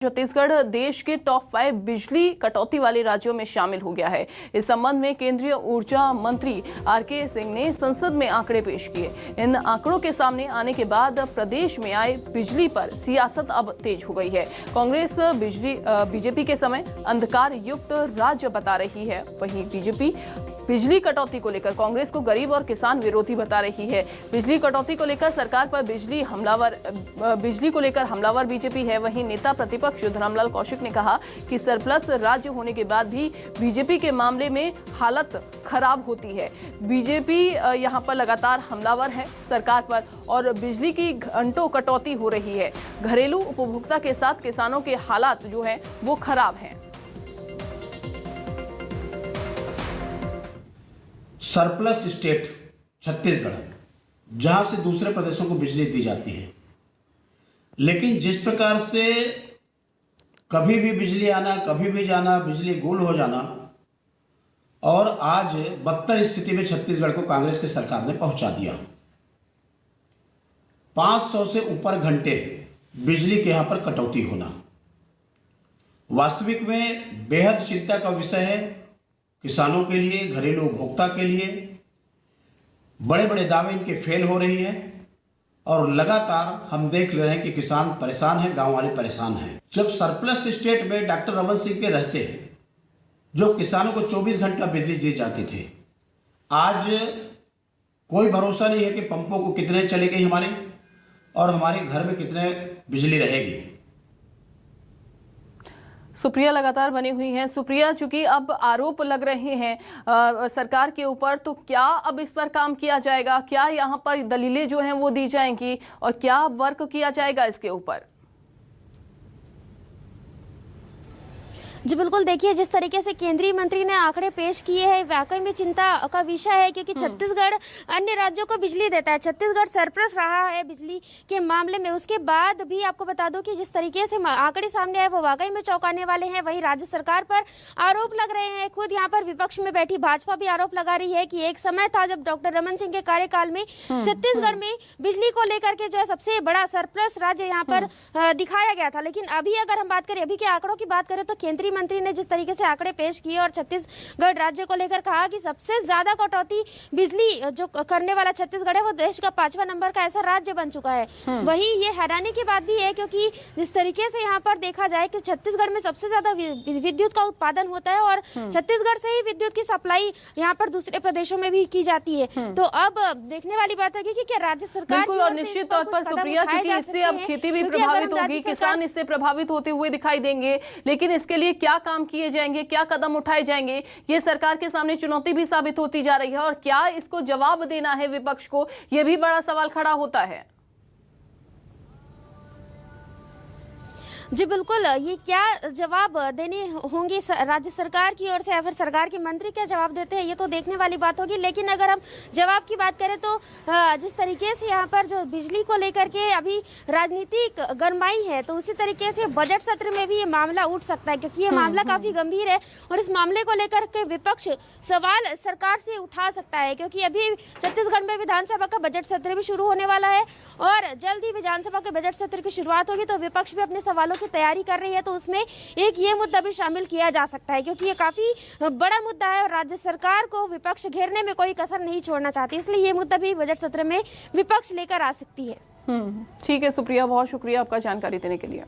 छत्तीसगढ़ देश के टॉप 5 बिजली कटौती वाले राज्यों में शामिल हो गया है। इस संबंध में केंद्रीय ऊर्जा मंत्री आर.के. सिंह ने संसद में आंकड़े पेश किए। इन आंकड़ों के सामने आने के बाद प्रदेश में आए बिजली पर सियासत अब तेज हो गई है। कांग्रेस बीजेपी के समय अंधकार युक्त राज्य बता रही है, वहीं बीजेपी बिजली कटौती को लेकर कांग्रेस को गरीब और किसान विरोधी बता रही है। बिजली कटौती को लेकर सरकार पर बिजली को लेकर हमलावर बीजेपी है। वहीं नेता प्रतिपक्ष धरमलाल कौशिक ने कहा कि सरप्लस राज्य होने के बाद भी बीजेपी के मामले में हालत खराब होती है। बीजेपी यहां पर लगातार हमलावर है सरकार पर और बिजली की घंटों कटौती हो रही है। घरेलू उपभोक्ता के साथ किसानों के हालात जो है वो खराब हैं। सरप्लस स्टेट छत्तीसगढ़, जहां से दूसरे प्रदेशों को बिजली दी जाती है, लेकिन जिस प्रकार से कभी भी बिजली आना, कभी भी जाना, बिजली गुल हो जाना, और आज बदतर स्थिति में छत्तीसगढ़ को कांग्रेस की सरकार ने पहुंचा दिया। 500 से ऊपर घंटे बिजली के यहां पर कटौती होना वास्तविक में बेहद चिंता का विषय है। किसानों के लिए, घरेलू उपभोक्ता के लिए बड़े बड़े दावे इनके फेल हो रही है और लगातार हम देख रहे हैं कि किसान परेशान हैं, गांव वाले परेशान हैं। जब सरप्लस स्टेट में डॉक्टर रमन सिंह के रहते जो किसानों को 24 घंटा बिजली दी जाती थी, आज कोई भरोसा नहीं है कि पंपों को कितने चलेगी हमारे और हमारे घर में कितने बिजली रहेगी। सुप्रिया लगातार बनी हुई हैं। सुप्रिया, चूंकि अब आरोप लग रहे हैं सरकार के ऊपर, तो क्या अब इस पर काम किया जाएगा? क्या यहाँ पर दलीलें जो हैं वो दी जाएंगी और क्या वर्क किया जाएगा इसके ऊपर? जी बिल्कुल, देखिए जिस तरीके से केंद्रीय मंत्री ने आंकड़े पेश किए हैं, वाकई में चिंता का विषय है, क्योंकि छत्तीसगढ़ अन्य राज्यों को बिजली देता है। छत्तीसगढ़ सरप्लस रहा है बिजली के मामले में। उसके बाद भी आपको बता दूं कि जिस तरीके से आंकड़े सामने आए वो वाकई में चौंकाने वाले हैं। वहीं राज्य सरकार पर आरोप लग रहे हैं। खुद यहाँ पर विपक्ष में बैठी भाजपा भी आरोप लगा रही है कि एक समय था जब डॉक्टर रमन सिंह के कार्यकाल में छत्तीसगढ़ में बिजली को लेकर के जो है सबसे बड़ा सरप्लस राज्य यहाँ पर दिखाया गया था। लेकिन अभी अगर हम बात करें, अभी के आंकड़ों की बात करें, तो केंद्रीय मंत्री ने जिस तरीके से आंकड़े पेश किए और छत्तीसगढ़ राज्य को लेकर कहा कि सबसे ज्यादा कटौती बिजली जो करने वाला छत्तीसगढ़ है वो देश का 5वां नंबर का ऐसा राज्य बन चुका है। वहीं ये हैरानी की बात भी है, क्योंकि जिस तरीके से यहाँ पर देखा जाए कि छत्तीसगढ़ में सबसे ज्यादा विद्युत का उत्पादन होता है और छत्तीसगढ़ से ही विद्युत की सप्लाई यहाँ पर दूसरे प्रदेशों में भी की जाती है। तो अब देखने वाली बात है कि क्या राज्य सरकार बिल्कुल, और निश्चित तौर पर सुप्रिया, चूंकि इससे अब खेती भी प्रभावित होगी, किसान इससे प्रभावित होते हुए दिखाई देंगे, लेकिन इसके लिए क्या काम किए जाएंगे, क्या कदम उठाए जाएंगे, ये सरकार के सामने चुनौती भी साबित होती जा रही है। और क्या इसको जवाब देना है विपक्ष को, यह भी बड़ा सवाल खड़ा होता है। जी बिल्कुल, ये क्या जवाब देने होंगे राज्य सरकार की ओर से या फिर सरकार के मंत्री क्या जवाब देते हैं, ये तो देखने वाली बात होगी। लेकिन अगर हम जवाब की बात करें तो जिस तरीके से यहाँ पर जो बिजली को लेकर के अभी राजनीतिक गरमाई है, तो उसी तरीके से बजट सत्र में भी ये मामला उठ सकता है, क्योंकि ये मामला काफी गंभीर है और इस मामले को लेकर के विपक्ष सवाल सरकार से उठा सकता है। क्योंकि अभी छत्तीसगढ़ में विधानसभा का बजट सत्र भी शुरू होने वाला है और जल्द ही विधानसभा के बजट सत्र की शुरुआत होगी, तो विपक्ष भी अपने सवालों की तैयारी कर रही है। तो उसमें एक ये मुद्दा भी शामिल किया जा सकता है, क्योंकि ये काफी बड़ा मुद्दा है और राज्य सरकार को विपक्ष घेरने में कोई कसर नहीं छोड़ना चाहती, इसलिए ये मुद्दा भी बजट सत्र में विपक्ष लेकर आ सकती है। ठीक है सुप्रिया, बहुत शुक्रिया आपका जानकारी देने के लिए।